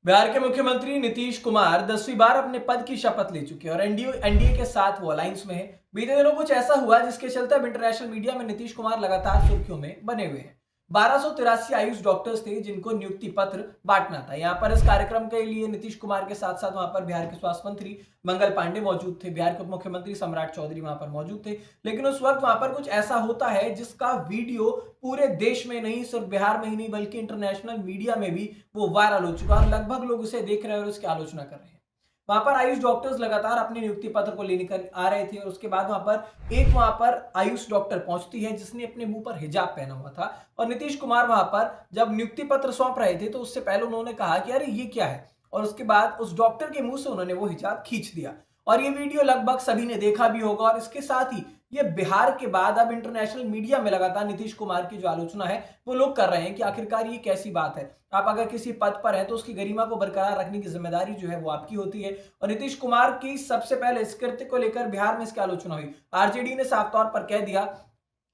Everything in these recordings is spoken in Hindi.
बिहार के मुख्यमंत्री नीतीश कुमार 10वीं बार अपने पद की शपथ ले चुके हैं और एनडीए के साथ वो अलायंस में है। बीते दिनों कुछ ऐसा हुआ जिसके चलते अब इंटरनेशनल मीडिया में नीतीश कुमार लगातार सुर्खियों में बने हुए हैं। 1283 आयुष डॉक्टर्स थे जिनको नियुक्ति पत्र बांटना था। यहाँ पर इस कार्यक्रम के लिए नीतीश कुमार के साथ साथ वहां पर बिहार के स्वास्थ्य मंत्री मंगल पांडे मौजूद थे, बिहार के उप मुख्यमंत्री सम्राट चौधरी वहां पर मौजूद थे। लेकिन उस वक्त वहां पर कुछ ऐसा होता है जिसका वीडियो पूरे देश में नहीं सिर्फ बिहार में ही नहीं बल्कि इंटरनेशनल मीडिया में भी वो वायरल हो चुका है। लगभग लोग उसे देख रहे हैं और उसकी आलोचना कर रहे हैं। वहां पर आयुष डॉक्टर्स लगातार अपने नियुक्ति पत्र को लेकर आ रहे थे और उसके बाद वहां पर आयुष डॉक्टर पहुंचती है जिसने अपने मुंह पर हिजाब पहना हुआ था। और नीतीश कुमार वहां पर जब नियुक्ति पत्र सौंप रहे थे तो उससे पहले उन्होंने कहा कि अरे ये क्या है, और उसके बाद उस डॉक्टर के मुंह से उन्होंने वो हिजाब खींच दिया। और ये वीडियो लगभग सभी ने देखा भी होगा। और इसके साथ ही ये बिहार के बाद अब इंटरनेशनल मीडिया में लगातार नीतीश कुमार की जो आलोचना है वो लोग कर रहे हैं कि आखिरकार ये कैसी बात है। आप अगर किसी पद पर हैं तो उसकी गरिमा को बरकरार रखने की जिम्मेदारी जो है वो आपकी होती है। और नीतीश कुमार की सबसे पहले इस कृत्य को लेकर बिहार में इसकी आलोचना हुई। आरजेडी ने साफ तौर पर कह दिया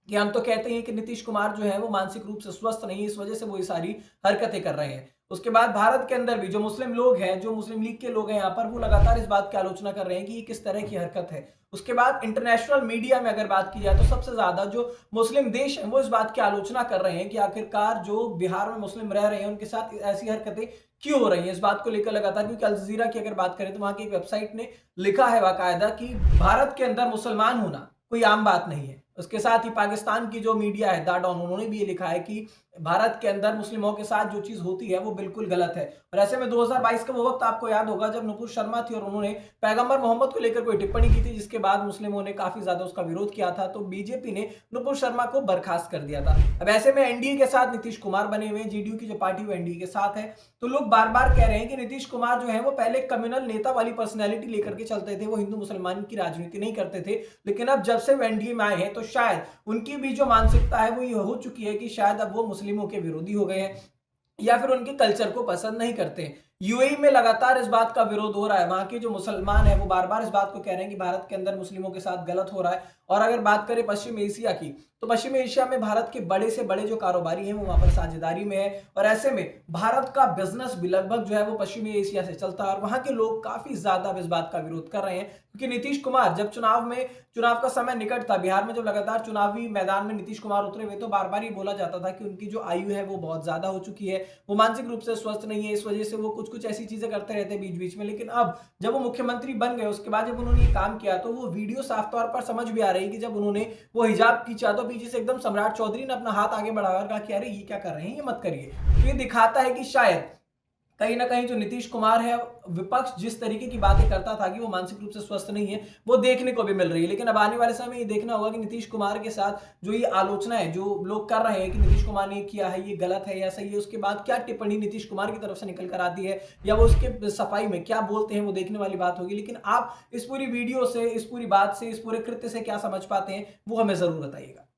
कि हम तो कहते हैं कि नीतीश कुमार जो है वो मानसिक रूप से स्वस्थ नहीं है, इस वजह से वो ये सारी हरकतें कर रहे हैं। उसके बाद भारत के अंदर भी जो मुस्लिम लोग हैं, जो मुस्लिम लीग के लोग हैं यहाँ पर, वो लगातार इस बात की आलोचना कर रहे हैं कि ये किस तरह की हरकत है। उसके बाद इंटरनेशनल मीडिया में अगर बात की जाए तो सबसे ज्यादा जो मुस्लिम देश हैं वो इस बात की आलोचना कर रहे हैं कि आखिरकार जो बिहार में मुस्लिम रह रहे हैं उनके साथ ऐसी हरकतें क्यों हो रही हैं। इस बात को लेकर लगातार, क्योंकि अल जजीरा की अगर बात करें तो वहां की एक वेबसाइट ने लिखा है बाकायदा कि भारत के अंदर मुसलमान होना कोई आम बात नहीं है। उसके साथ ही पाकिस्तान की जो मीडिया है द डॉन, उन्होंने भी ये लिखा है कि भारत के अंदर मुस्लिमों के साथ जो चीज होती है वो बिल्कुल गलत है। और ऐसे में 2022 का वो वक्त आपको याद होगा जब नुपुर शर्मा थी और उन्होंने पैगंबर मोहम्मद को लेकर कोई टिप्पणी की थी जिसके बाद मुस्लिमों ने काफी ज्यादा उसका विरोध किया था, तो बीजेपी ने नुपुर शर्मा को बर्खास्त कर दिया था। अब ऐसे में एनडीए के साथ नीतीश कुमार बने हुए हैं, जेडीयू की जो पार्टी वो एनडीए के साथ है। तो लोग बार बार कह रहे हैं कि नीतीश कुमार जो है वो पहले कम्युनल नेता वाली पर्सनैलिटी लेकर के चलते थे, वो हिंदू मुसलमान की राजनीति नहीं करते थे। लेकिन अब जब से वो एनडीए में आए हैं तो शायद उनकी भी जो मानसिकता है वो ये हो चुकी है कि शायद अब वो मुस्लिमों के विरोधी हो गए हैं या फिर उनके कल्चर को पसंद नहीं करते हैं। यूएई में लगातार इस बात का विरोध हो रहा है। वहां के जो मुसलमान है वो बार बार इस बात को कह रहे हैं कि भारत के अंदर मुस्लिमों के साथ गलत हो रहा है। और अगर बात करें पश्चिम एशिया की, तो पश्चिम एशिया में भारत के बड़े से बड़े जो कारोबारी हैं वो वहां पर साझेदारी में है। और ऐसे में भारत का बिजनेस भी लगभग जो है वो पश्चिमी एशिया से चलता है। और वहां के लोग काफी ज्यादा इस बात का विरोध कर रहे हैं क्योंकि नीतीश कुमार जब चुनाव का समय निकट था, बिहार में जब लगातार चुनावी मैदान में नीतीश कुमार उतरे हुए तो बार बार ये बोला जाता था कि उनकी जो आयु है वो बहुत ज्यादा हो चुकी है, वो मानसिक रूप से स्वस्थ नहीं है, इस वजह से वो कुछ कुछ ऐसी चीजें करते रहते हैं बीच बीच में। लेकिन अब जब वो मुख्यमंत्री बन गए उसके बाद जब उन्होंने ये काम किया तो वो वीडियो साफ तौर पर समझ भी आ रही है कि जब उन्होंने वो हिजाब खींचा तो पीछे से एकदम सम्राट चौधरी ने अपना हाथ आगे बढ़ाया और कहा कि अरे ये क्या कर रहे हैं, ये मत करिए। तो ये दिखाता है कि शायद कहीं ना कहीं जो नीतीश कुमार है, विपक्ष जिस तरीके की बातें करता था कि वो मानसिक रूप से स्वस्थ नहीं है, वो देखने को भी मिल रही है। लेकिन अब आने वाले समय में ये देखना होगा कि नीतीश कुमार के साथ जो ये आलोचना है जो लोग कर रहे हैं कि नीतीश कुमार ने किया है ये गलत है या सही है, उसके बाद क्या टिप्पणी नीतीश कुमार की तरफ से निकल कर आती है या वो उसके सफाई में क्या बोलते हैं, वो देखने वाली बात होगी। लेकिन आप इस पूरी वीडियो से, इस पूरी बात से, इस पूरे कृत्य से क्या समझ पाते हैं वो हमें जरूर बताइएगा।